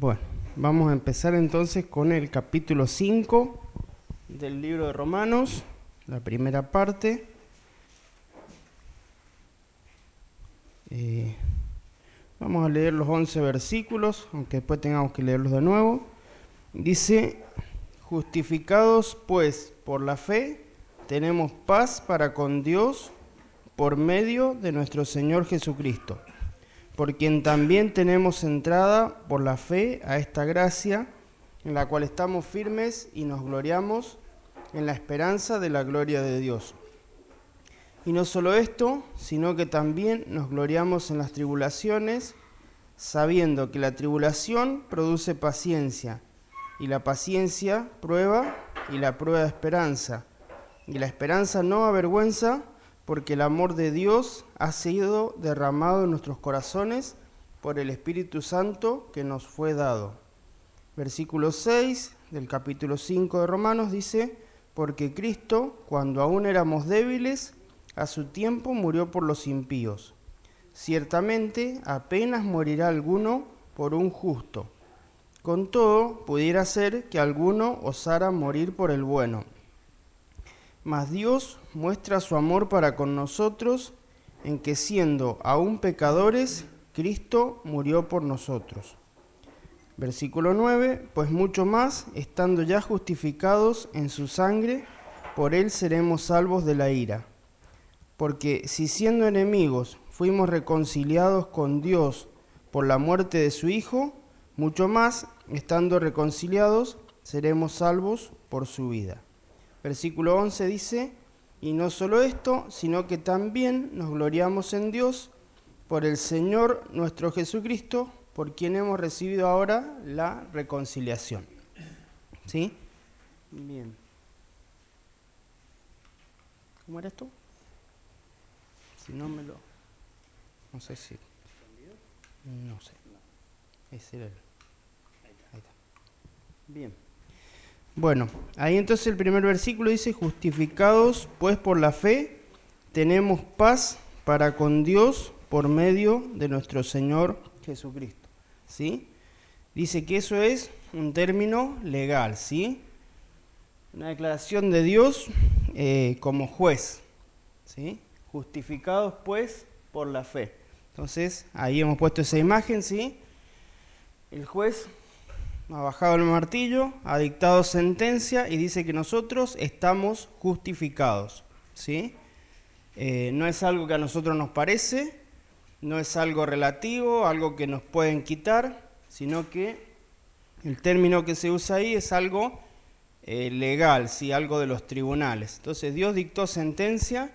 Bueno, vamos a empezar entonces con el capítulo 5 del libro de Romanos, la primera parte. Vamos a leer los 11 versículos, aunque después tengamos que leerlos de nuevo. Dice: justificados pues por la fe, tenemos paz para con Dios por medio de nuestro Señor Jesucristo, por quien también tenemos entrada por la fe a esta gracia, en la cual estamos firmes y nos gloriamos en la esperanza de la gloria de Dios. Y no solo esto, sino que también nos gloriamos en las tribulaciones, sabiendo que la tribulación produce paciencia, y la paciencia prueba, y la prueba esperanza, y la esperanza no avergüenza, porque el amor de Dios ha sido derramado en nuestros corazones por el Espíritu Santo que nos fue dado. Versículo 6 del capítulo 5 de Romanos dice: porque Cristo, cuando aún éramos débiles, a su tiempo murió por los impíos. Ciertamente, apenas morirá alguno por un justo. Con todo, pudiera ser que alguno osara morir por el bueno. Mas Dios muestra su amor para con nosotros, en que siendo aún pecadores, Cristo murió por nosotros. Versículo 9, pues mucho más, estando ya justificados en su sangre, por él seremos salvos de la ira. Porque si siendo enemigos fuimos reconciliados con Dios por la muerte de su Hijo, mucho más, estando reconciliados, seremos salvos por su vida. Versículo 11 dice: y no solo esto, sino que también nos gloriamos en Dios por el Señor nuestro Jesucristo, por quien hemos recibido ahora la reconciliación. ¿Sí? Bien. ¿Cómo era esto? Si no me lo... No sé si... No sé. Ese era el... Ahí está. Bien. Bueno, ahí entonces el primer versículo dice: justificados pues por la fe, tenemos paz para con Dios por medio de nuestro Señor Jesucristo. ¿Sí? Dice que eso es un término legal, ¿sí? Una declaración de Dios como juez, ¿sí? Justificados pues por la fe. Entonces, ahí hemos puesto esa imagen, ¿sí? El juez ha bajado el martillo, ha dictado sentencia y dice que nosotros estamos justificados, ¿sí? No es algo que a nosotros nos parece, no es algo relativo, algo que nos pueden quitar, sino que el término que se usa ahí es algo legal, ¿sí? Algo de los tribunales. Entonces Dios dictó sentencia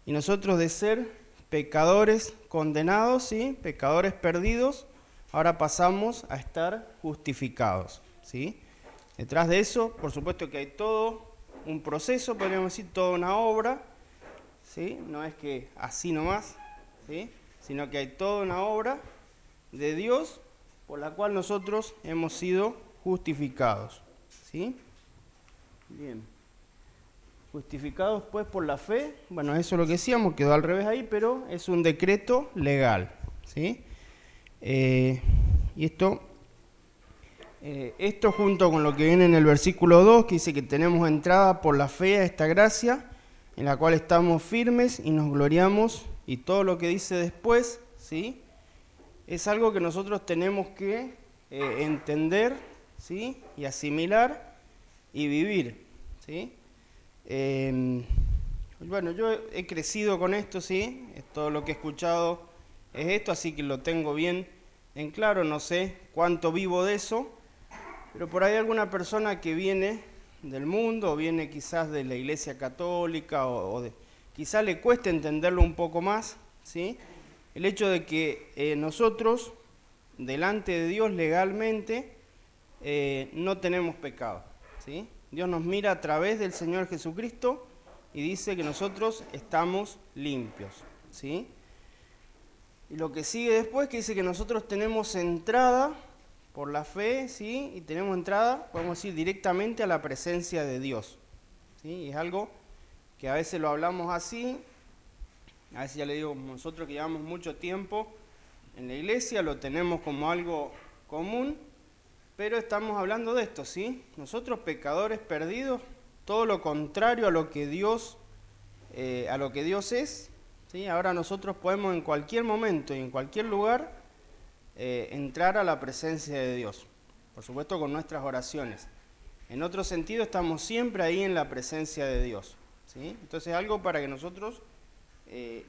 y nosotros, de ser pecadores condenados, ¿sí? Pecadores perdidos, ahora pasamos a estar justificados, ¿sí? Detrás de eso, por supuesto que hay todo un proceso, podríamos decir, toda una obra, ¿sí? No es que así nomás, ¿sí? Sino que hay toda una obra de Dios por la cual nosotros hemos sido justificados, ¿sí? Bien. Justificados pues por la fe, bueno, eso es lo que decíamos, quedó al revés ahí, pero es un decreto legal, ¿sí? Y esto junto con lo que viene en el versículo 2, que dice que tenemos entrada por la fe a esta gracia, en la cual estamos firmes y nos gloriamos, y todo lo que dice después, ¿sí? Es algo que nosotros tenemos que entender, ¿sí? Y asimilar y vivir, ¿sí? Bueno, yo he crecido con esto, ¿sí? Todo lo que he escuchado es esto, así que lo tengo bien en claro, no sé cuánto vivo de eso, pero por ahí alguna persona que viene del mundo, o viene quizás de la Iglesia Católica, quizás le cueste entenderlo un poco más, ¿sí? El hecho de que nosotros, delante de Dios legalmente, no tenemos pecado, ¿sí? Dios nos mira a través del Señor Jesucristo y dice que nosotros estamos limpios, ¿sí? Y lo que sigue después, que dice que nosotros tenemos entrada por la fe, ¿sí? Y tenemos entrada, podemos decir, directamente a la presencia de Dios, ¿sí? Y es algo que a veces lo hablamos así, a veces ya le digo, nosotros que llevamos mucho tiempo en la iglesia, lo tenemos como algo común, pero estamos hablando de esto, ¿sí? Nosotros pecadores perdidos, todo lo contrario a lo que Dios es, ¿sí? Ahora nosotros podemos en cualquier momento y en cualquier lugar entrar a la presencia de Dios, por supuesto con nuestras oraciones. En otro sentido, estamos siempre ahí en la presencia de Dios, ¿sí? Entonces, algo para que nosotros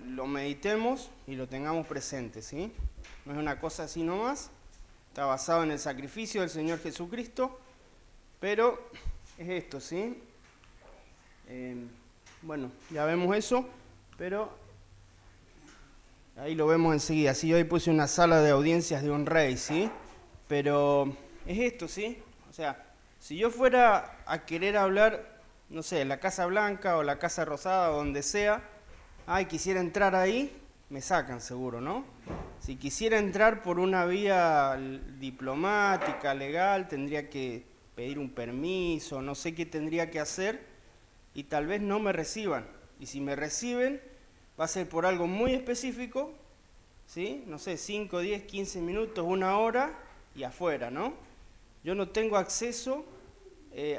lo meditemos y lo tengamos presente, ¿sí? No es una cosa así nomás, está basado en el sacrificio del Señor Jesucristo, pero es esto, ¿sí? Bueno, ya vemos eso, pero ahí lo vemos enseguida. Sí, hoy puse una sala de audiencias de un rey, ¿sí? Pero es esto, ¿sí? O sea, si yo fuera a querer hablar, no sé, la Casa Blanca o la Casa Rosada o donde sea, quisiera entrar ahí, me sacan seguro, ¿no? Si quisiera entrar por una vía diplomática, legal, tendría que pedir un permiso, no sé qué tendría que hacer y tal vez no me reciban. Y si me reciben, va a ser por algo muy específico, ¿sí? No sé, 5, 10, 15 minutos, 1 hora y afuera, ¿no? Yo no tengo acceso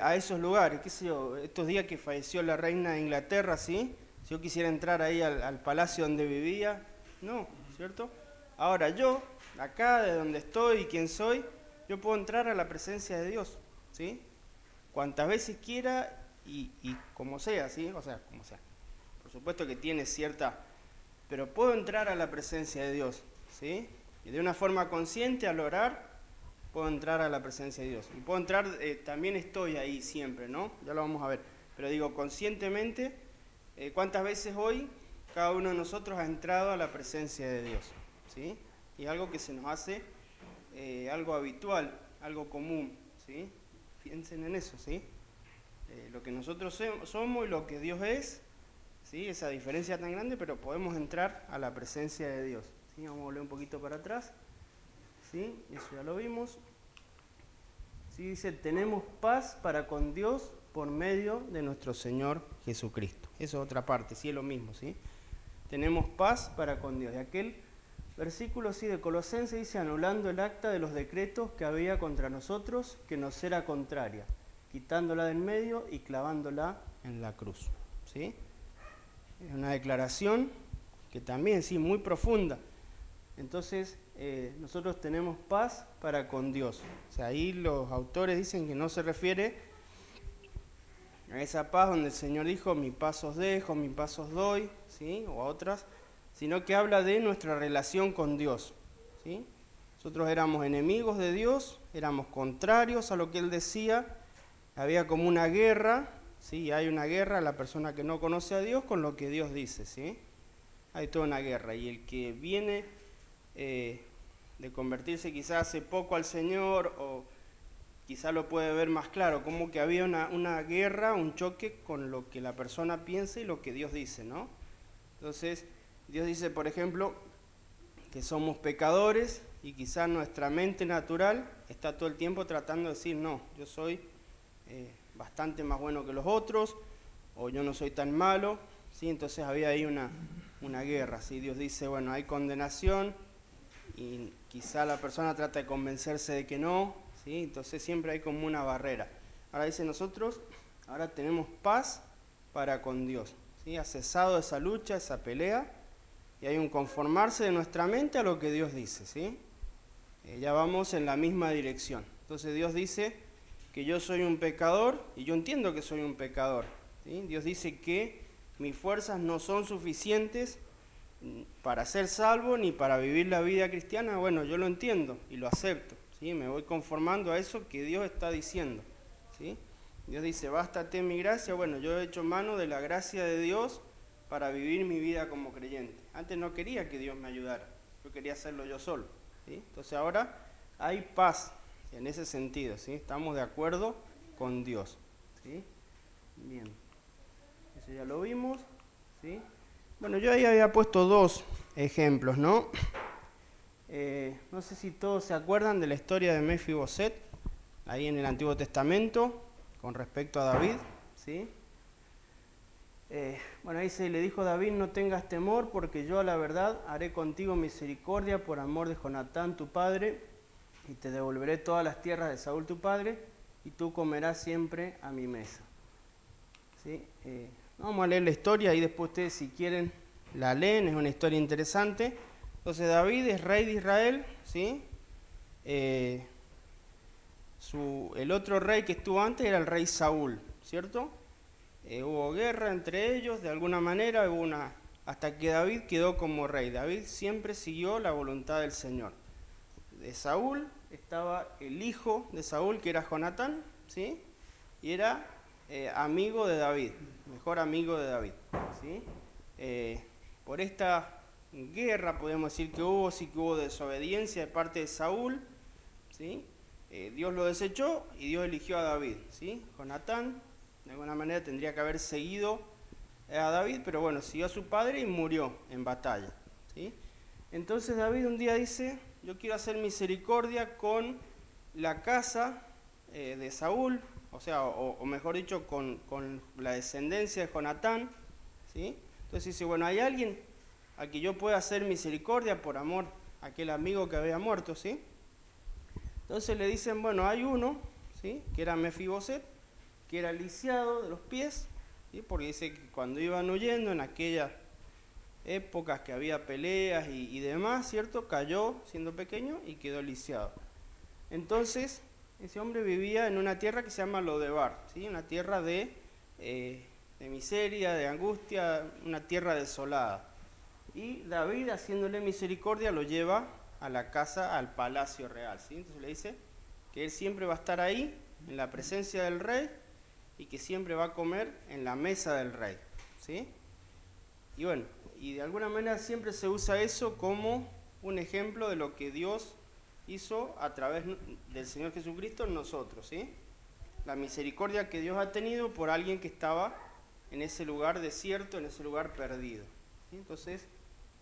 a esos lugares, qué sé yo, estos días que falleció la reina de Inglaterra, ¿sí? Si yo quisiera entrar ahí al palacio donde vivía, no, ¿cierto? Ahora yo, acá de donde estoy y quién soy, yo puedo entrar a la presencia de Dios, ¿sí? Cuantas veces quiera y como sea, ¿sí? O sea, como sea. Por supuesto que tiene cierta... Pero puedo entrar a la presencia de Dios, ¿sí? Y de una forma consciente al orar, puedo entrar a la presencia de Dios. Y puedo entrar, también estoy ahí siempre, ¿no? Ya lo vamos a ver. Pero digo, conscientemente, ¿cuántas veces hoy cada uno de nosotros ha entrado a la presencia de Dios? ¿Sí? Y algo que se nos hace algo habitual, algo común, ¿sí? Piensen en eso, ¿sí? Lo que nosotros somos y lo que Dios es, ¿sí? Esa diferencia tan grande, pero podemos entrar a la presencia de Dios, ¿sí? Vamos a volver un poquito para atrás, ¿sí? Eso ya lo vimos. Sí, dice, tenemos paz para con Dios por medio de nuestro Señor Jesucristo. Eso es otra parte, sí es lo mismo, ¿sí? Tenemos paz para con Dios. Y aquel versículo, sí, de Colosenses dice, anulando el acta de los decretos que había contra nosotros, que nos era contraria, quitándola del medio y clavándola en la cruz, ¿sí? Es una declaración que también, sí, muy profunda. Entonces, nosotros tenemos paz para con Dios. O sea, ahí los autores dicen que no se refiere a esa paz donde el Señor dijo, mi paz os dejo, mi paz os doy, ¿sí? O a otras, sino que habla de nuestra relación con Dios, ¿sí? Nosotros éramos enemigos de Dios, éramos contrarios a lo que Él decía, había como una guerra, ¿sí? Hay una guerra, la persona que no conoce a Dios con lo que Dios dice, ¿sí? Hay toda una guerra, y el que viene de convertirse quizás hace poco al Señor, o quizás lo puede ver más claro, como que había una guerra, un choque con lo que la persona piensa y lo que Dios dice, ¿no? Entonces, Dios dice, por ejemplo, que somos pecadores y quizás nuestra mente natural está todo el tiempo tratando de decir, no, yo soy bastante más bueno que los otros, o yo no soy tan malo, ¿sí? Entonces había ahí una guerra, ¿sí? Dios dice, bueno, hay condenación, y quizá la persona trata de convencerse de que no, ¿sí? Entonces siempre hay como una barrera. Ahora dice, nosotros ahora tenemos paz para con Dios, ¿sí? Ha cesado esa lucha, esa pelea, y hay un conformarse de nuestra mente a lo que Dios dice, ¿sí? Ya vamos en la misma dirección. Entonces Dios dice que yo soy un pecador, y yo entiendo que soy un pecador, ¿sí? Dios dice que mis fuerzas no son suficientes para ser salvo ni para vivir la vida cristiana. Bueno, yo lo entiendo y lo acepto, ¿sí? Me voy conformando a eso que Dios está diciendo, ¿sí? Dios dice, bástate mi gracia. Bueno, yo he hecho mano de la gracia de Dios para vivir mi vida como creyente. Antes no quería que Dios me ayudara, yo quería hacerlo yo solo, ¿sí? Entonces ahora hay paz en ese sentido, ¿sí? Estamos de acuerdo con Dios, ¿sí? Bien, eso ya lo vimos, ¿sí? Bueno, yo ahí había puesto 2 ejemplos, ¿no? No sé si todos se acuerdan de la historia de Mefiboset, ahí en el Antiguo Testamento, con respecto a David, ¿sí? Bueno, ahí le dijo David, no tengas temor, porque yo a la verdad haré contigo misericordia por amor de Jonatán tu padre, y te devolveré todas las tierras de Saúl tu padre, y tú comerás siempre a mi mesa. ¿Sí? Vamos a leer la historia y después ustedes, si quieren, la leen, es una historia interesante. Entonces David es rey de Israel, ¿sí? El otro rey que estuvo antes era el rey Saúl, ¿cierto? Hubo guerra entre ellos, de alguna manera, hasta que David quedó como rey. David siempre siguió la voluntad del Señor. De Saúl estaba el hijo de Saúl, que era Jonatán, ¿sí? Y era amigo de David, mejor amigo de David, ¿sí? Por esta guerra, podemos decir que hubo, sí que hubo desobediencia de parte de Saúl, ¿sí? Dios lo desechó y Dios eligió a David, ¿sí? Jonatán, de alguna manera, tendría que haber seguido a David, pero bueno, siguió a su padre y murió en batalla, ¿sí? Entonces David un día dice: yo quiero hacer misericordia con la casa de Saúl, o sea, o mejor dicho, con la descendencia de Jonatán, ¿sí? Entonces dice: bueno, ¿hay alguien a quien yo pueda hacer misericordia por amor a aquel amigo que había muerto, ¿sí? Entonces le dicen: bueno, hay uno, ¿sí? Que era Mefiboset, que era lisiado de los pies, ¿sí? Porque dice que cuando iban huyendo en aquellas épocas que había peleas y demás, ¿cierto? Cayó siendo pequeño y quedó lisiado. Entonces, ese hombre vivía en una tierra que se llama Lodebar, ¿sí? Una tierra de miseria, de angustia, una tierra desolada. Y David, haciéndole misericordia, lo lleva a la casa, al palacio real, ¿sí? Entonces le dice que él siempre va a estar ahí, en la presencia del rey, y que siempre va a comer en la mesa del rey, ¿sí? Y bueno, y de alguna manera siempre se usa eso como un ejemplo de lo que Dios hizo a través del Señor Jesucristo en nosotros, ¿sí? La misericordia que Dios ha tenido por alguien que estaba en ese lugar desierto, en ese lugar perdido, ¿sí? Entonces,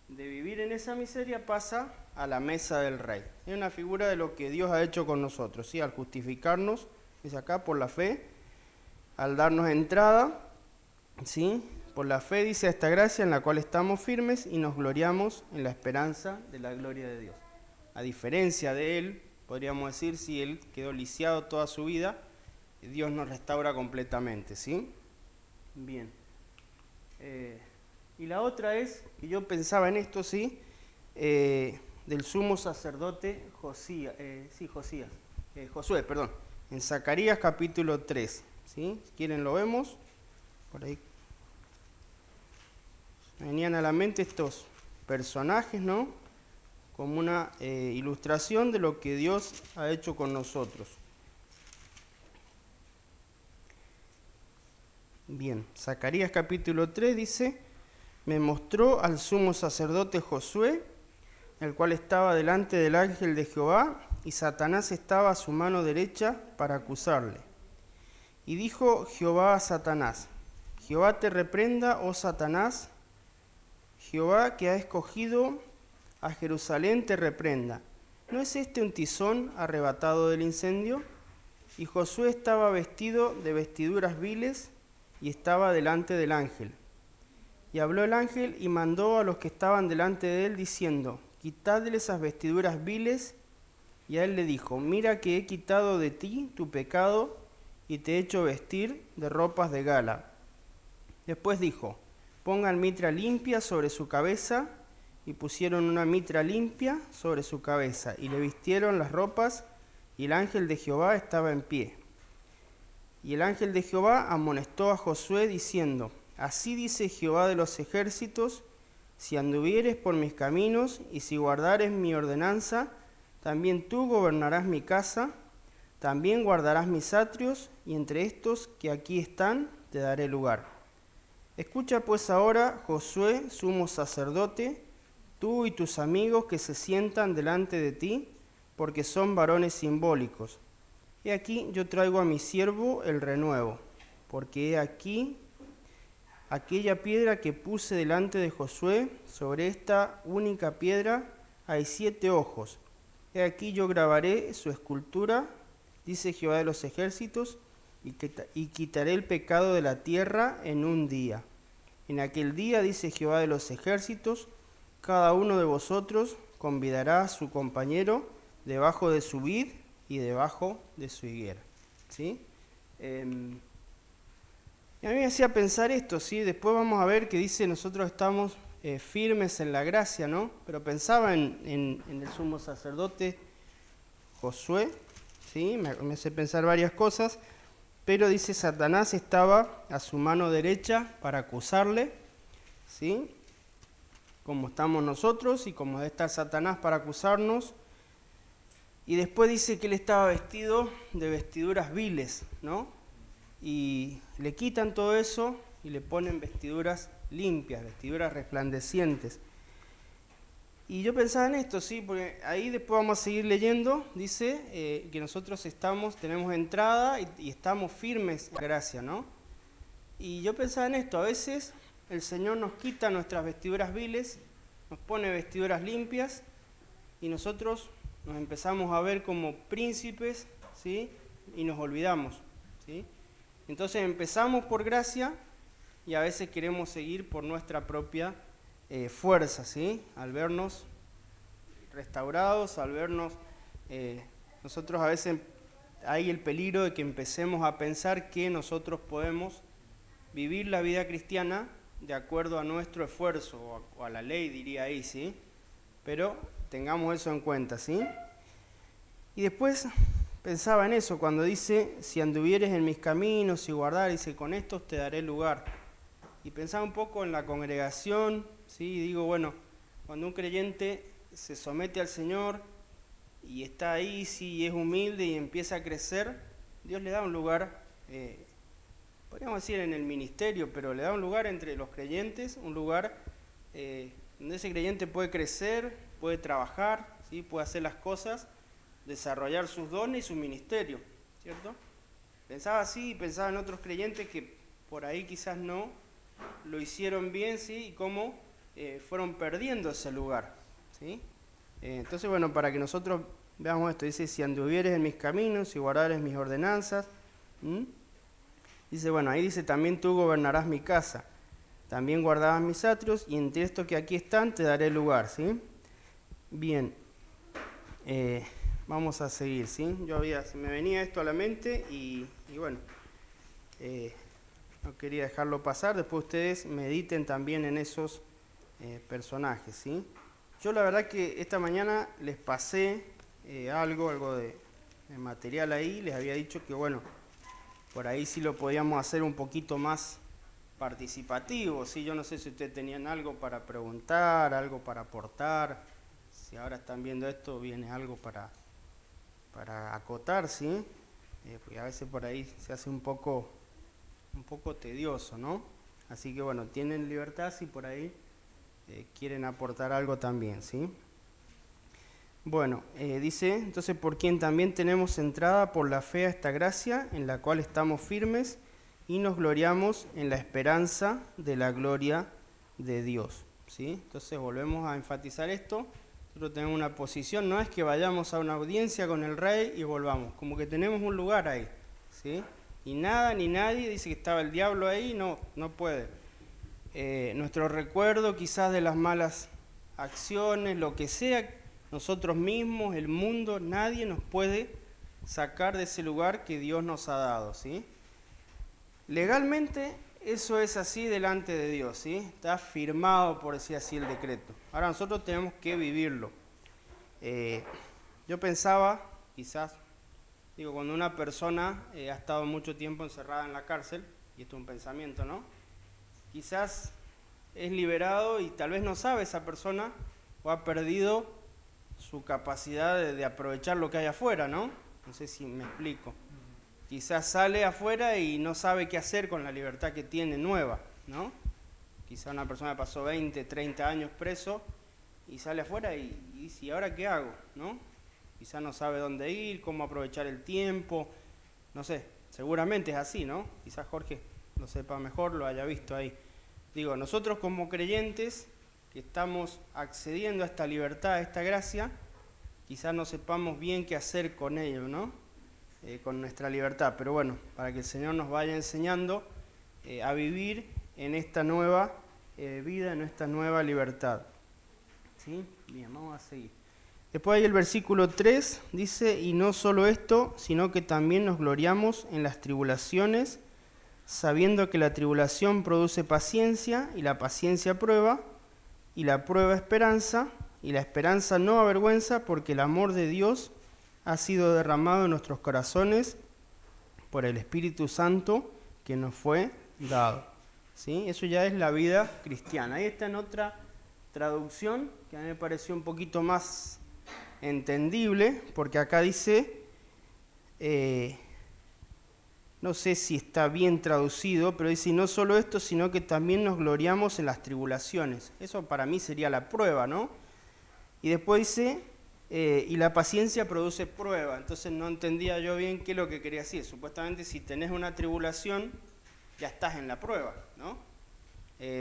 de vivir en esa miseria pasa a la mesa del rey. Es una figura de lo que Dios ha hecho con nosotros, ¿sí? Al justificarnos, es acá, por la fe, al darnos entrada, ¿sí? Por la fe, dice, a esta gracia en la cual estamos firmes y nos gloriamos en la esperanza de la gloria de Dios. A diferencia de él, podríamos decir, si él quedó lisiado toda su vida, Dios nos restaura completamente, ¿sí? Bien. Y la otra es, que yo pensaba en esto, ¿sí? Del sumo sacerdote Josué, perdón, en Zacarías capítulo 3, ¿sí? Si quieren lo vemos, por ahí. Venían a la mente estos personajes, ¿no? Como una ilustración de lo que Dios ha hecho con nosotros. Bien, Zacarías capítulo 3 dice: me mostró al sumo sacerdote Josué, el cual estaba delante del ángel de Jehová, y Satanás estaba a su mano derecha para acusarle. Y dijo Jehová a Satanás: Jehová te reprenda, oh Satanás, Jehová que ha escogido a Jerusalén te reprenda. ¿No es este un tizón arrebatado del incendio? Y Josué estaba vestido de vestiduras viles y estaba delante del ángel. Y habló el ángel y mandó a los que estaban delante de él, diciendo: quitadle esas vestiduras viles. Y a él le dijo: mira que he quitado de ti tu pecado y te he hecho vestir de ropas de gala. Después dijo: pongan mitra limpia sobre su cabeza. Y pusieron una mitra limpia sobre su cabeza, y le vistieron las ropas, y el ángel de Jehová estaba en pie. Y el ángel de Jehová amonestó a Josué, diciendo: así dice Jehová de los ejércitos: si anduvieres por mis caminos, y si guardares mi ordenanza, también tú gobernarás mi casa, también guardarás mis atrios, y entre estos que aquí están te daré lugar. Escucha pues ahora, Josué, sumo sacerdote, tú y tus amigos que se sientan delante de ti, porque son varones simbólicos. He aquí yo traigo a mi siervo el renuevo, porque he aquí aquella piedra que puse delante de Josué, sobre esta única piedra hay 7 ojos. He aquí yo grabaré su escultura, dice Jehová de los ejércitos, y quitaré el pecado de la tierra en un día. En aquel día, dice Jehová de los ejércitos, cada uno de vosotros convidará a su compañero debajo de su vid y debajo de su higuera. ¿Sí? Y a mí me hacía pensar esto, ¿sí? Después vamos a ver que dice nosotros estamos firmes en la gracia, ¿no? Pero pensaba en el sumo sacerdote Josué, ¿sí? Me hace pensar varias cosas, pero dice Satanás estaba a su mano derecha para acusarle, ¿sí? Como estamos nosotros y como está Satanás para acusarnos. Y después dice que él estaba vestido de vestiduras viles, ¿no? Y le quitan todo eso y le ponen vestiduras limpias, vestiduras resplandecientes. Y yo pensaba en esto, sí, porque ahí después vamos a seguir leyendo, dice que nosotros tenemos entrada y estamos firmes en la gracia, ¿no? Y yo pensaba en esto, a veces el Señor nos quita nuestras vestiduras viles, nos pone vestiduras limpias y nosotros nos empezamos a ver como príncipes, ¿sí? Y nos olvidamos, ¿sí? Entonces empezamos por gracia y a veces queremos seguir por nuestra propia fuerza, ¿sí? Al vernos restaurados, al vernos, nosotros a veces hay el peligro de que empecemos a pensar que nosotros podemos vivir la vida cristiana de acuerdo a nuestro esfuerzo o a la ley, diría ahí, ¿sí? Pero tengamos eso en cuenta, ¿sí? Y después pensaba en eso, cuando dice, si anduvieres en mis caminos y guardar, dice, con estos te daré lugar. Y pensaba un poco en la congregación, ¿sí? Y digo, bueno, cuando un creyente se somete al Señor y está ahí, sí, es humilde y empieza a crecer, Dios le da un lugar, podríamos decir en el ministerio, pero le da un lugar entre los creyentes, un lugar donde ese creyente puede crecer, puede trabajar, ¿sí? Puede hacer las cosas, desarrollar sus dones y su ministerio, ¿cierto? Pensaba así y pensaba en otros creyentes que por ahí quizás no lo hicieron bien, ¿sí? Y cómo fueron perdiendo ese lugar, ¿sí? Entonces, bueno, para que nosotros veamos esto, dice, si anduvieres en mis caminos y guardares mis ordenanzas, dice, bueno, ahí dice, también tú gobernarás mi casa, también guardarás mis atrios, y entre estos que aquí están te daré lugar, ¿sí? Bien, vamos a seguir, ¿sí? Se me venía esto a la mente y bueno, no quería dejarlo pasar. Después ustedes mediten también en esos personajes, ¿sí? Yo la verdad que esta mañana les pasé algo de material ahí. Les había dicho que, bueno, por ahí sí lo podíamos hacer un poquito más participativo, ¿sí? Yo no sé si ustedes tenían algo para preguntar, algo para aportar. Si ahora están viendo esto, viene algo para acotar, ¿sí? Porque a veces por ahí se hace un poco tedioso, ¿no? Así que bueno, tienen libertad si por ahí quieren aportar algo también, ¿sí? Bueno, dice, entonces por quien también tenemos entrada por la fe a esta gracia, en la cual estamos firmes y nos gloriamos en la esperanza de la gloria de Dios, ¿sí? Entonces volvemos a enfatizar esto. Nosotros tenemos una posición, no es que vayamos a una audiencia con el rey y volvamos, como que tenemos un lugar ahí, ¿sí? Y nada ni nadie dice que estaba el diablo ahí, no puede. Nuestro recuerdo quizás de las malas acciones, lo que sea, nosotros mismos, el mundo, nadie nos puede sacar de ese lugar que Dios nos ha dado, ¿sí? Legalmente eso es así delante de Dios, ¿sí? Está firmado, por decir así, el decreto. Ahora nosotros tenemos que vivirlo. Yo pensaba, quizás, cuando una persona ha estado mucho tiempo encerrada en la cárcel, y esto es un pensamiento, ¿no? Quizás es liberado y tal vez no sabe esa persona o ha perdido su capacidad de aprovechar lo que hay afuera, ¿no? No sé si me explico. Quizás sale afuera y no sabe qué hacer con la libertad que tiene nueva, ¿no? Quizás una persona pasó 20, 30 años preso y sale afuera y dice, ¿y ahora qué hago? ¿No? Quizás no sabe dónde ir, cómo aprovechar el tiempo, no sé, seguramente es así, ¿no? Quizás Jorge lo sepa mejor, lo haya visto ahí. Nosotros como creyentes que estamos accediendo a esta libertad, a esta gracia, quizás no sepamos bien qué hacer con ello, ¿no? Con nuestra libertad, pero bueno, para que el Señor nos vaya enseñando a vivir en esta nueva vida, en esta nueva libertad. ¿Sí? Bien, vamos a seguir. Después hay el versículo 3, dice, y no solo esto, sino que también nos gloriamos en las tribulaciones, sabiendo que la tribulación produce paciencia, y la paciencia prueba, y la prueba esperanza, y la esperanza no avergüenza, porque el amor de Dios ha sido derramado en nuestros corazones por el Espíritu Santo que nos fue dado. ¿Sí? Eso ya es la vida cristiana. Ahí está en otra traducción que a mí me pareció un poquito más entendible, porque acá dice, no sé si está bien traducido, pero dice, y no solo esto, sino que también nos gloriamos en las tribulaciones. Eso para mí sería la prueba, ¿no? Y después dice, y la paciencia produce prueba. Entonces no entendía yo bien qué es lo que quería decir. Supuestamente si tenés una tribulación, ya estás en la prueba, ¿no?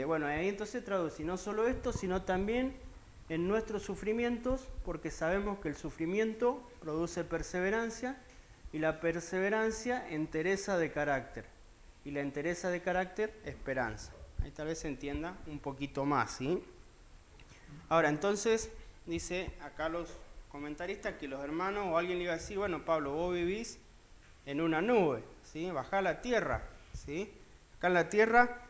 Bueno, ahí entonces traduce, y no solo esto, sino también en nuestros sufrimientos, porque sabemos que el sufrimiento produce perseverancia, y la perseverancia entereza de carácter, y la entereza de carácter esperanza. Ahí tal vez se entienda un poquito más, ¿sí? Ahora, entonces, dice acá los comentaristas que los hermanos o alguien le iba a decir, bueno, Pablo, vos vivís en una nube, ¿sí? Bajá a la tierra, ¿sí? Acá en la tierra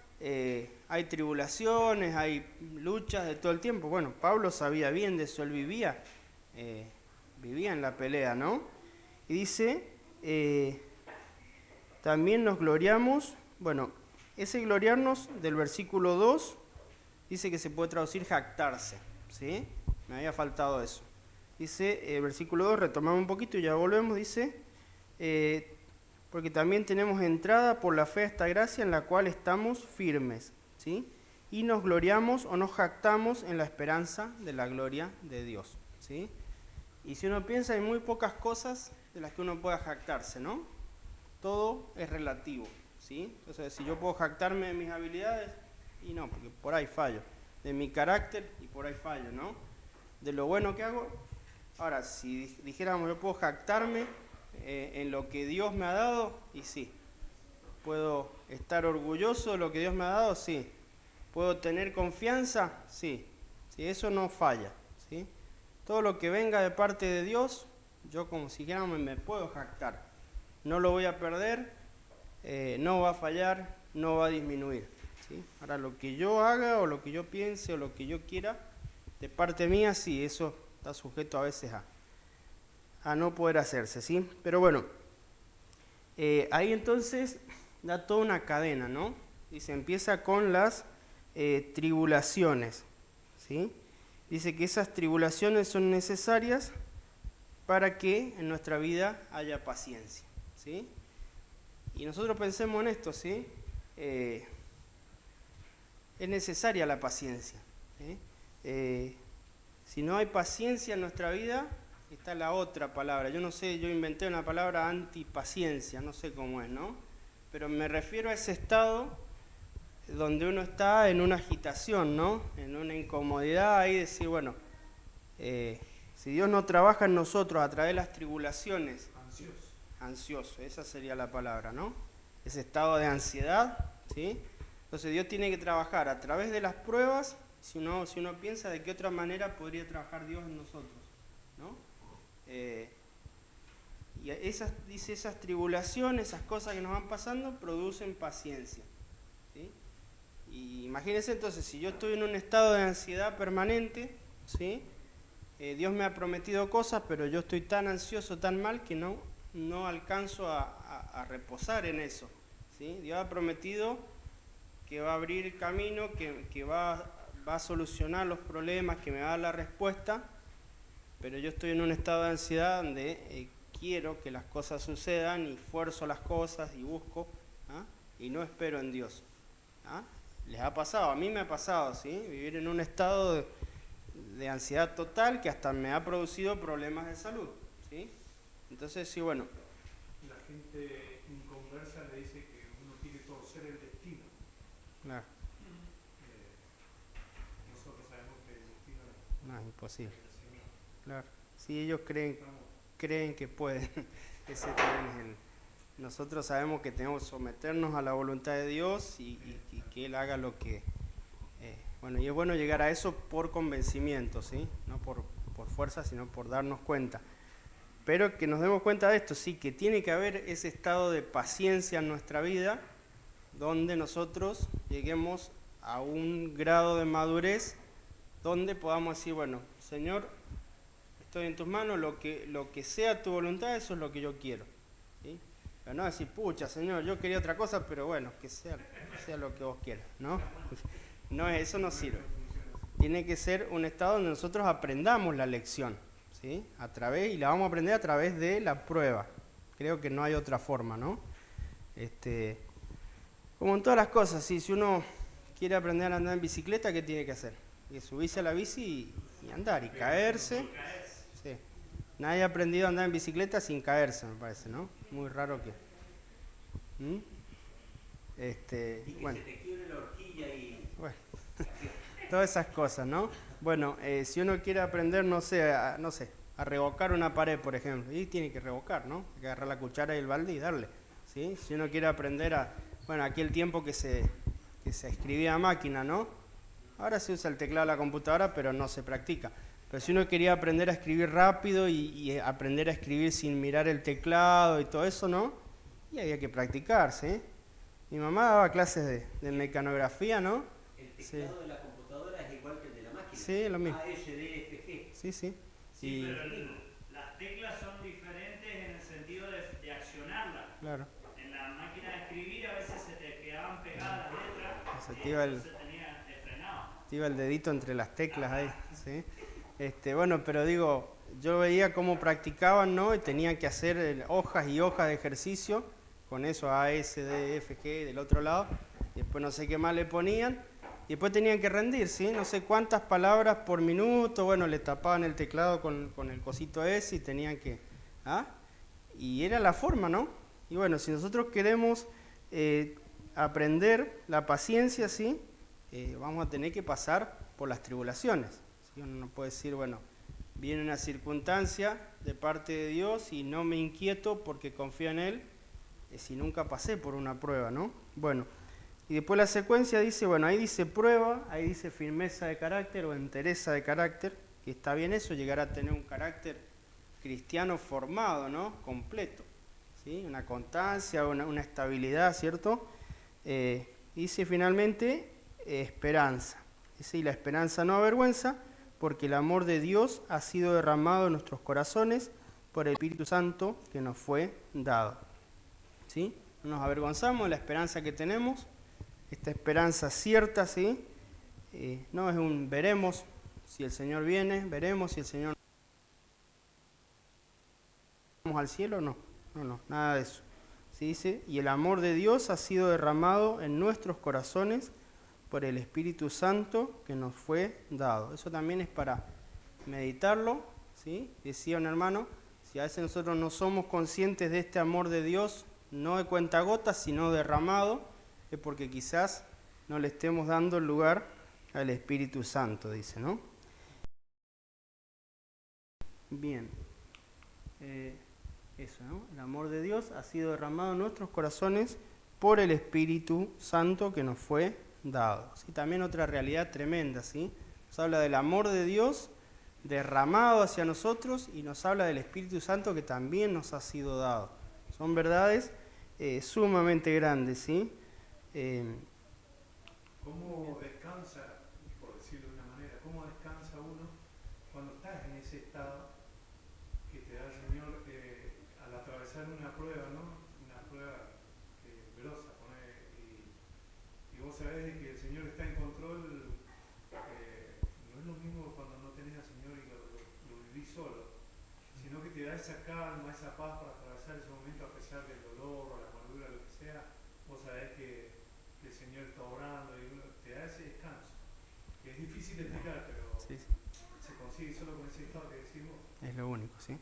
hay tribulaciones, hay luchas de todo el tiempo. Bueno, Pablo sabía bien de eso, él vivía en la pelea, ¿no? Y dice, también nos gloriamos, bueno, ese gloriarnos del versículo 2 dice que se puede traducir jactarse, ¿sí? Me había faltado eso. Dice, versículo 2, retomamos un poquito y ya volvemos, dice, porque también tenemos entrada por la fe a esta gracia en la cual estamos firmes, ¿sí? Y nos gloriamos o nos jactamos en la esperanza de la gloria de Dios, ¿sí? Y si uno piensa, hay muy pocas cosas de las que uno pueda jactarse, ¿no? Todo es relativo, ¿sí? Entonces, si yo puedo jactarme de mis habilidades, y no, porque por ahí fallo. De mi carácter, y por ahí fallo, ¿no? De lo bueno que hago. Ahora, si dijéramos, yo puedo jactarme en lo que Dios me ha dado, y sí. ¿Puedo estar orgulloso de lo que Dios me ha dado? Sí. ¿Puedo tener confianza? Sí. Sí, eso no falla, ¿sí? Todo lo que venga de parte de Dios, yo como si dijéramos me puedo jactar. No lo voy a perder, no va a fallar, no va a disminuir, ¿sí? Ahora, lo que yo haga o lo que yo piense o lo que yo quiera, de parte mía, sí, eso está sujeto a veces a no poder hacerse, ¿sí? Pero bueno, ahí entonces da toda una cadena, ¿no? Y se empieza con las tribulaciones, ¿sí? Dice que esas tribulaciones son necesarias para que en nuestra vida haya paciencia, ¿sí? Y nosotros pensemos en esto, ¿sí? Es necesaria la paciencia, ¿sí? Si no hay paciencia en nuestra vida, está la otra palabra. Yo no sé, yo inventé una palabra antipaciencia, no sé cómo es, ¿no? Pero me refiero a ese estado donde uno está en una agitación, ¿no? En una incomodidad, ahí decir, bueno, si Dios no trabaja en nosotros a través de las tribulaciones, ansioso, esa sería la palabra, ¿no? Ese estado de ansiedad, ¿sí? Entonces Dios tiene que trabajar a través de las pruebas, si uno piensa de qué otra manera podría trabajar Dios en nosotros, ¿no? Y dice, esas tribulaciones, esas cosas que nos van pasando, producen paciencia, ¿sí? Y imagínense entonces, si yo estoy en un estado de ansiedad permanente, ¿sí? Dios me ha prometido cosas, pero yo estoy tan ansioso, tan mal, que no alcanzo a reposar en eso, ¿sí? Dios ha prometido que va a abrir el camino, que va a solucionar los problemas, que me va a dar la respuesta, pero yo estoy en un estado de ansiedad donde quiero que las cosas sucedan y fuerzo las cosas y busco, ¿ah? Y no espero en Dios, ¿ah? Les ha pasado, a mí me ha pasado, ¿sí? Vivir en un estado de ansiedad total que hasta me ha producido problemas de salud, ¿sí? Entonces, sí, bueno. La gente inconversa le dice que uno tiene que torcer el destino. Claro. Nosotros sabemos que el destino No, es imposible. es el Señor. Claro. Sí, ellos creen que pueden. Ese también es nosotros sabemos que tenemos que someternos a la voluntad de Dios y que Él haga lo que... bueno, y es bueno llegar a eso por convencimiento, ¿sí? No por fuerza, sino por darnos cuenta. Pero que nos demos cuenta de esto, sí, que tiene que haber ese estado de paciencia en nuestra vida, donde nosotros lleguemos a un grado de madurez, donde podamos decir, bueno, Señor, estoy en tus manos, lo que sea tu voluntad, eso es lo que yo quiero. ¿Sí? Pero no decir, pucha, Señor, yo quería otra cosa, pero bueno, que sea lo que vos quieras, ¿no? No, eso no sirve. Tiene que ser un estado donde nosotros aprendamos la lección, ¿sí? Y la vamos a aprender a través de la prueba. Creo que no hay otra forma, ¿no? Como en todas las cosas, ¿sí? Si uno quiere aprender a andar en bicicleta, ¿qué tiene que hacer? Y subirse a la bici y andar, y caerse. Sí. Nadie ha aprendido a andar en bicicleta sin caerse, me parece, ¿no? Muy raro que... ¿Mm? Y que bueno. se te quiebre la horquilla y... Bueno, todas esas cosas, ¿no? Bueno, si uno quiere aprender, no sé, a revocar una pared, por ejemplo, y tiene que revocar, ¿no? Hay que agarrar la cuchara y el balde y darle, ¿sí? Si uno quiere aprender bueno, aquí el tiempo que se escribía a máquina, ¿no? Ahora se usa el teclado de la computadora, pero no se practica. Pero si uno quería aprender a escribir rápido y aprender a escribir sin mirar el teclado y todo eso, ¿no? Y había que practicar, ¿sí? Mi mamá daba clases de mecanografía, ¿no? El teclado de la computadora es igual que el de la máquina. Sí, es lo mismo. A, S, D, F, G. Sí, sí. Sí, pero las teclas son diferentes en el sentido de accionarlas. Claro. En la máquina de escribir a veces se te quedaban pegadas las letras Se y te iba entonces te frenaba. te iba el dedito entre las teclas ahí, ¿sí? Bueno, pero digo, yo veía cómo practicaban, ¿no? Y tenían que hacer hojas y hojas de ejercicio con eso, A, S, D, F, G, del otro lado. Y después no sé qué más le ponían. Y después tenían que rendir, ¿sí? No sé cuántas palabras por minuto. Bueno, le tapaban el teclado con el cosito ese y tenían que... ¿Ah? Y era la forma, ¿no? Y bueno, si nosotros queremos aprender la paciencia, ¿sí? Vamos a tener que pasar por las tribulaciones. ¿Sí? Uno no puede decir, bueno, viene una circunstancia de parte de Dios y no me inquieto porque confío en Él, si nunca pasé por una prueba, ¿no? Bueno, y después la secuencia dice, bueno, ahí dice prueba, ahí dice firmeza de carácter o entereza de carácter, que está bien eso, llegar a tener un carácter cristiano formado, ¿no? Completo, ¿sí? Una constancia, una estabilidad, ¿cierto? Dice finalmente esperanza. Dice, y la esperanza no avergüenza, porque el amor de Dios ha sido derramado en nuestros corazones por el Espíritu Santo que nos fue dado. ¿Sí? No nos avergonzamos de la esperanza que tenemos, esta esperanza cierta, ¿sí? No es un veremos si el Señor viene, veremos si el Señor... ¿Vamos al cielo? No, nada de eso. ¿Sí? Dice, y el amor de Dios ha sido derramado en nuestros corazones por el Espíritu Santo que nos fue dado. Eso también es para meditarlo, ¿sí? Decía un hermano, si a veces nosotros no somos conscientes de este amor de Dios, no de cuentagotas, sino derramado, es porque quizás no le estemos dando el lugar al Espíritu Santo, dice, ¿no? Bien. Eso, ¿no? El amor de Dios ha sido derramado en nuestros corazones por el Espíritu Santo que nos fue dado. ¿Sí? También otra realidad tremenda, ¿sí? Nos habla del amor de Dios derramado hacia nosotros y nos habla del Espíritu Santo que también nos ha sido dado. Son verdades sumamente grandes, ¿sí? ¿Cómo descansa, por decirlo de una manera, cómo descansa uno cuando estás en ese estado que te da el Señor al atravesar una prueba, ¿no? Una prueba grosa, y vos sabés de que el Señor está en control. No es lo mismo cuando no tenés al Señor y lo vivís solo, sino que te da esa calma, esa paz para atravesar ese momento a pesar del dolor o la amargura, lo que sea. Vos sabés que el Señor está obrando y te da ese descanso, que es difícil de explicar, pero Sí, sí. se consigue solo con ese estado que decís vos. Es lo único, ¿sí?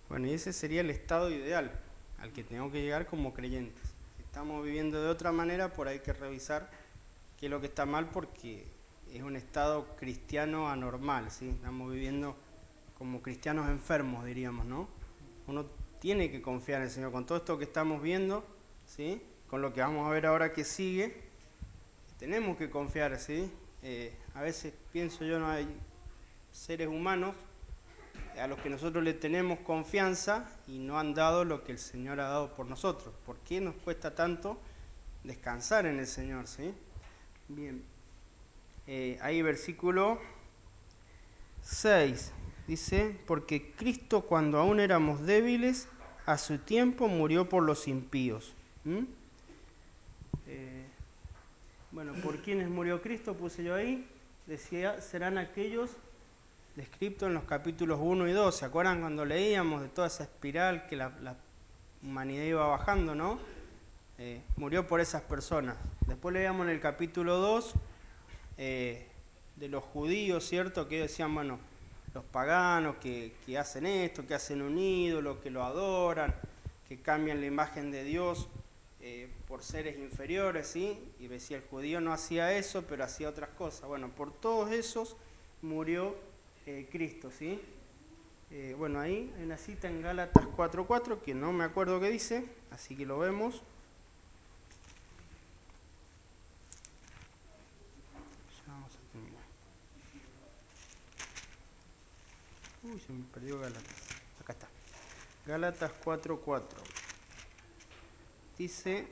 Bueno, y ese sería el estado ideal al que tenemos que llegar como creyentes. Si estamos viviendo de otra manera, por ahí hay que revisar qué es lo que está mal, porque es un estado cristiano anormal, ¿sí? Estamos viviendo como cristianos enfermos, diríamos, ¿no? Uno tiene que confiar en el Señor. Con todo esto que estamos viendo, ¿sí? Con lo que vamos a ver ahora que sigue, tenemos que confiar, ¿sí? A veces pienso yo, no hay seres humanos a los que nosotros le tenemos confianza y no han dado lo que el Señor ha dado por nosotros. ¿Por qué nos cuesta tanto descansar en el Señor? ¿Sí? Bien, ahí versículo 6 dice, porque Cristo cuando aún éramos débiles, a su tiempo murió por los impíos. Bueno, ¿por quiénes murió Cristo? Puse yo ahí. Decía, serán aquellos descritos en los capítulos 1 y 2. ¿Se acuerdan cuando leíamos de toda esa espiral que la humanidad iba bajando, no? Murió por esas personas. Después leíamos en el capítulo 2 de los judíos, ¿cierto? Que decían, bueno, los paganos que hacen esto, que hacen un ídolo, que lo adoran, que cambian la imagen de Dios por seres inferiores, ¿sí? Y decía, el judío no hacía eso, pero hacía otras cosas. Bueno, por todos esos murió Cristo, ¿sí? Bueno, ahí hay una cita en Gálatas 4:4, que no me acuerdo qué dice, así que lo vemos. Ya vamos a terminar. Uy, se me perdió Gálatas. Acá está. Gálatas 4:4. Dice,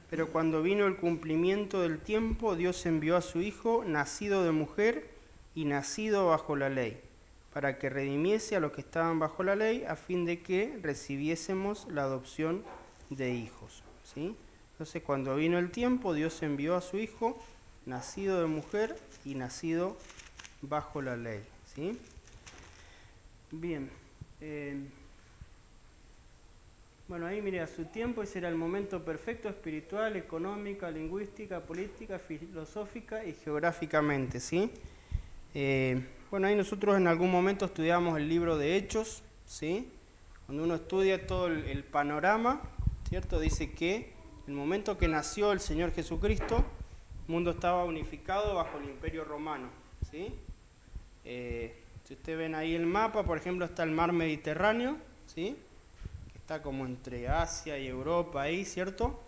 pero cuando vino el cumplimiento del tiempo, Dios envió a su Hijo, nacido de mujer y nacido bajo la ley, para que redimiese a los que estaban bajo la ley, a fin de que recibiésemos la adopción de hijos. ¿Sí? Entonces, cuando vino el tiempo, Dios envió a su Hijo, nacido de mujer y nacido bajo la ley. ¿Sí? Bien. Bueno, ahí mire, a su tiempo ese era el momento perfecto, espiritual, económica, lingüística, política, filosófica y geográficamente, ¿sí? Bueno, ahí nosotros en algún momento estudiamos el libro de Hechos, ¿sí? Cuando uno estudia todo el panorama, ¿cierto? Dice que en el momento que nació el Señor Jesucristo, el mundo estaba unificado bajo el Imperio Romano, ¿sí? Si ustedes ven ahí el mapa, por ejemplo, está el mar Mediterráneo, ¿sí? Está como entre Asia y Europa ahí, ¿cierto?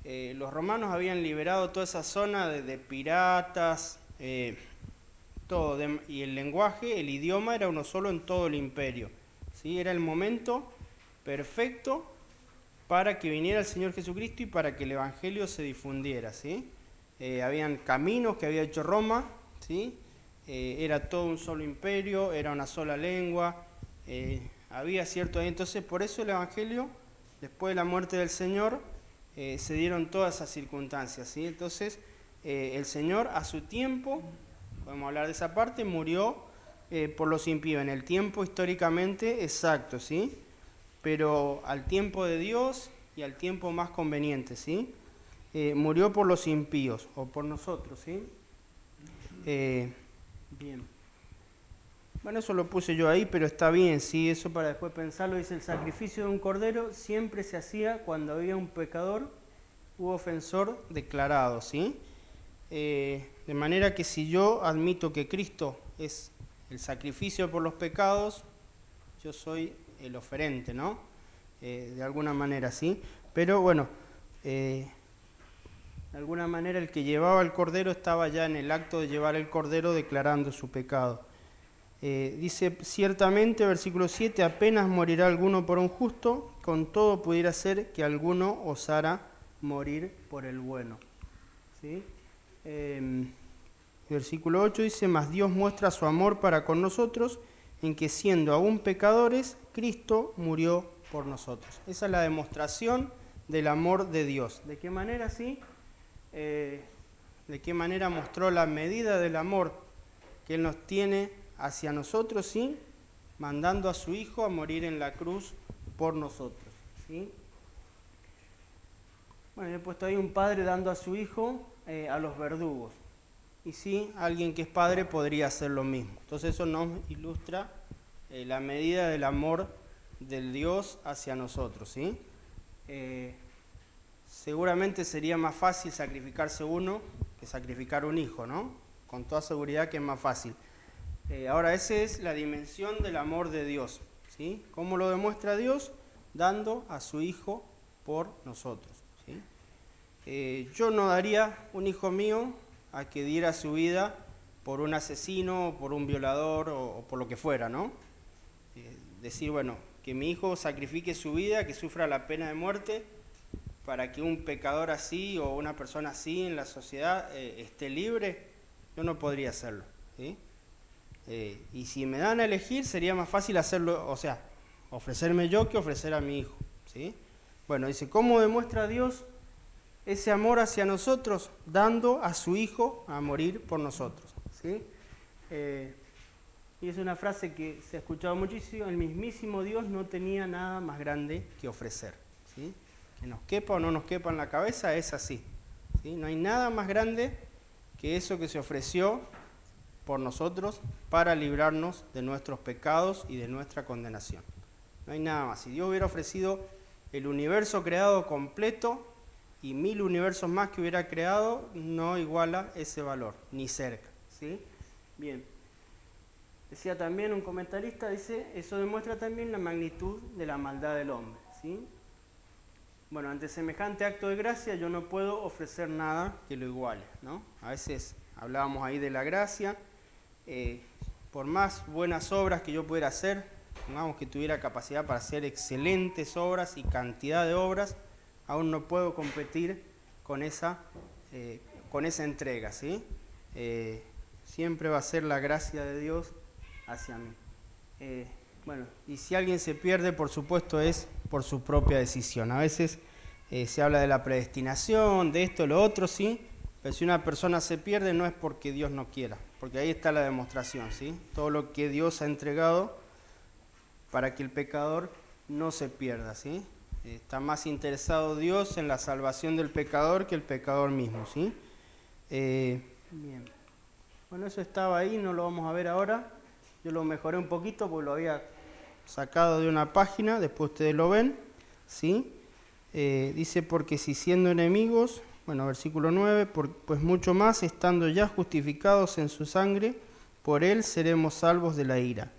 Los romanos habían liberado toda esa zona de piratas, todo, y el lenguaje, el idioma era uno solo en todo el imperio, ¿sí? Era el momento perfecto para que viniera el Señor Jesucristo y para que el Evangelio se difundiera, ¿sí? Habían caminos que había hecho Roma, ¿sí? Era todo un solo imperio, era una sola lengua, había cierto, entonces por eso el Evangelio, después de la muerte del Señor, se dieron todas esas circunstancias, ¿sí? Entonces el Señor a su tiempo, podemos hablar de esa parte, murió por los impíos, en el tiempo históricamente exacto, ¿sí? Pero al tiempo de Dios y al tiempo más conveniente, ¿sí? Murió por los impíos, o por nosotros, ¿sí? Bien. Bueno, eso lo puse yo ahí, pero está bien, sí, eso para después pensarlo. Dice, el sacrificio de un cordero siempre se hacía cuando había un pecador u ofensor declarado, ¿sí? De manera que si yo admito que Cristo es el sacrificio por los pecados, yo soy el oferente, ¿no? De alguna manera, ¿sí? Pero bueno, de alguna manera el que llevaba el cordero estaba ya en el acto de llevar el cordero declarando su pecado. Dice, ciertamente, versículo 7, apenas morirá alguno por un justo, con todo pudiera ser que alguno osara morir por el bueno. ¿Sí? Versículo 8 dice, mas Dios muestra su amor para con nosotros, en que siendo aún pecadores, Cristo murió por nosotros. Esa es la demostración del amor de Dios. ¿De qué manera, sí? ¿De qué manera mostró la medida del amor que Él nos tiene hacia nosotros, sí? Mandando a su Hijo a morir en la cruz por nosotros, ¿sí? Bueno, yo he puesto ahí un padre dando a su hijo a los verdugos. Y sí, alguien que es padre podría hacer lo mismo. Entonces eso nos ilustra la medida del amor del Dios hacia nosotros, ¿sí? Seguramente sería más fácil sacrificarse uno que sacrificar un hijo, ¿no? Con toda seguridad que es más fácil. Ahora, esa es la dimensión del amor de Dios, ¿sí? ¿Cómo lo demuestra Dios? Dando a su Hijo por nosotros, ¿sí? Yo no daría un hijo mío a que diera su vida por un asesino, por un violador o por lo que fuera, ¿no? Decir, bueno, que mi hijo sacrifique su vida, que sufra la pena de muerte, para que un pecador así o una persona así en la sociedad esté libre, yo no podría hacerlo, ¿sí? Y si me dan a elegir, sería más fácil hacerlo, o sea, ofrecerme yo que ofrecer a mi hijo, ¿sí? Bueno, dice, ¿cómo demuestra Dios ese amor hacia nosotros? Dando a su hijo a morir por nosotros, ¿sí? Y es una frase que se ha escuchado muchísimo, el mismísimo Dios no tenía nada más grande que ofrecer, ¿sí? Que nos quepa o no nos quepa en la cabeza, es así, ¿sí? No hay nada más grande que eso que se ofreció por nosotros para librarnos de nuestros pecados y de nuestra condenación. No hay nada más. Si Dios hubiera ofrecido el universo creado completo y 1000 universos más que hubiera creado, no iguala ese valor, ni cerca, ¿sí? Bien. Decía también un comentarista, dice, eso demuestra también la magnitud de la maldad del hombre, ¿sí? Bueno, ante semejante acto de gracia yo no puedo ofrecer nada que lo iguale, ¿no? A veces hablábamos ahí de la gracia, por más buenas obras que yo pudiera hacer, pongamos que tuviera capacidad para hacer excelentes obras y cantidad de obras, aún no puedo competir con esa entrega, ¿sí? Siempre va a ser la gracia de Dios hacia mí. Bueno, y si alguien se pierde, por supuesto, es por su propia decisión. A veces se habla de la predestinación, de esto, lo otro, sí, pero si una persona se pierde no es porque Dios no quiera, porque ahí está la demostración, ¿sí? Todo lo que Dios ha entregado para que el pecador no se pierda, ¿sí? Está más interesado Dios en la salvación del pecador que el pecador mismo, ¿sí? Bien. Bueno, eso estaba ahí, no lo vamos a ver ahora. Yo lo mejoré un poquito porque lo había sacado de una página, después ustedes lo ven, ¿sí? Dice, porque si siendo enemigos, bueno, versículo 9, pues mucho más, estando ya justificados en su sangre, por él seremos salvos de la ira.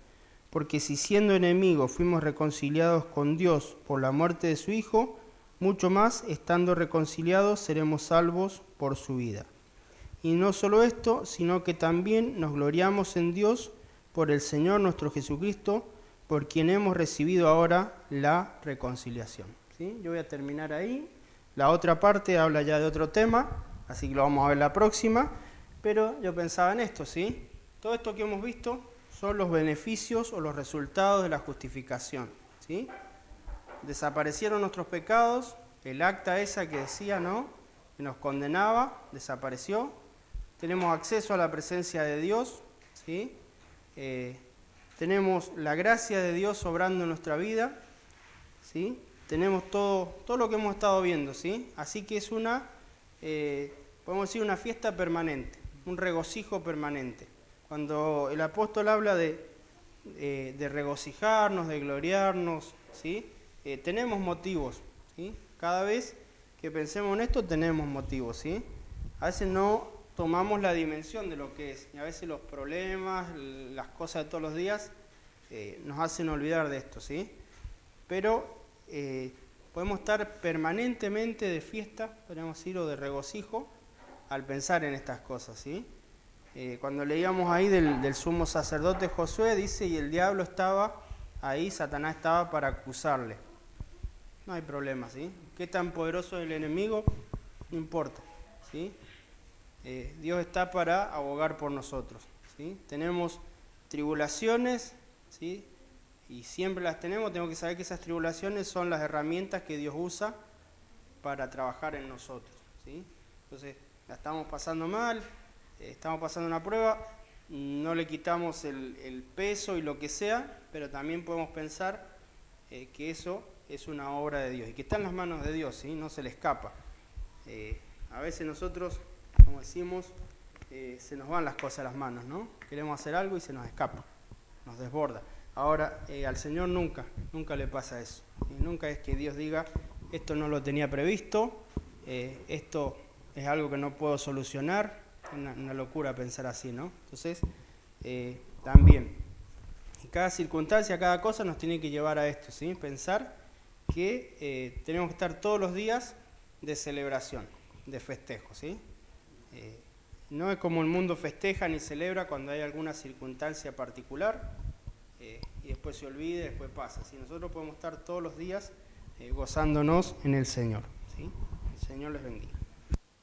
Porque si siendo enemigos fuimos reconciliados con Dios por la muerte de su Hijo, mucho más, estando reconciliados, seremos salvos por su vida. Y no solo esto, sino que también nos gloriamos en Dios por el Señor nuestro Jesucristo, por quien hemos recibido ahora la reconciliación. ¿Sí? Yo voy a terminar ahí. La otra parte habla ya de otro tema, así que lo vamos a ver la próxima. Pero yo pensaba en esto, ¿sí? Todo esto que hemos visto son los beneficios o los resultados de la justificación, ¿sí? Desaparecieron nuestros pecados, el acta esa que decía, ¿no?, que nos condenaba, desapareció. Tenemos acceso a la presencia de Dios, ¿sí? Tenemos la gracia de Dios obrando en nuestra vida, ¿sí? Tenemos todo lo que hemos estado viendo, ¿sí? Así que es podemos decir, una fiesta permanente, un regocijo permanente. Cuando el apóstol habla de regocijarnos, de gloriarnos, ¿sí? Tenemos motivos, ¿sí? Cada vez que pensemos en esto tenemos motivos, ¿sí? A veces no tomamos la dimensión de lo que es, y a veces los problemas, las cosas de todos los días nos hacen olvidar de esto, ¿sí? Pero podemos estar permanentemente de fiesta, podríamos decir, o de regocijo al pensar en estas cosas, ¿sí? Cuando leíamos ahí del sumo sacerdote Josué, dice, y el diablo estaba ahí, Satanás estaba para acusarle. No hay problema, ¿sí? ¿Qué tan poderoso es el enemigo? No importa, ¿sí? Dios está para abogar por nosotros, ¿sí? Tenemos tribulaciones, ¿sí? Y siempre las tenemos que saber que esas tribulaciones son las herramientas que Dios usa para trabajar en nosotros, ¿sí? Entonces, la estamos pasando mal, estamos pasando una prueba, no le quitamos el peso y lo que sea, pero también podemos pensar que eso es una obra de Dios y que está en las manos de Dios, ¿sí? No se le escapa. A veces nosotros, como decimos, se nos van las cosas a las manos, ¿no? Queremos hacer algo y se nos escapa, nos desborda. Ahora, al Señor nunca le pasa eso. Nunca es que Dios diga, esto no lo tenía previsto, esto es algo que no puedo solucionar. Es una locura pensar así, ¿no? Entonces, también, cada circunstancia, cada cosa nos tiene que llevar a esto, ¿sí? Pensar que tenemos que estar todos los días de celebración, de festejo, ¿sí? No es como el mundo festeja ni celebra cuando hay alguna circunstancia particular, y después después se olvide, después pasa. Si nosotros podemos estar todos los días gozándonos en el Señor, ¿sí? El Señor les bendiga.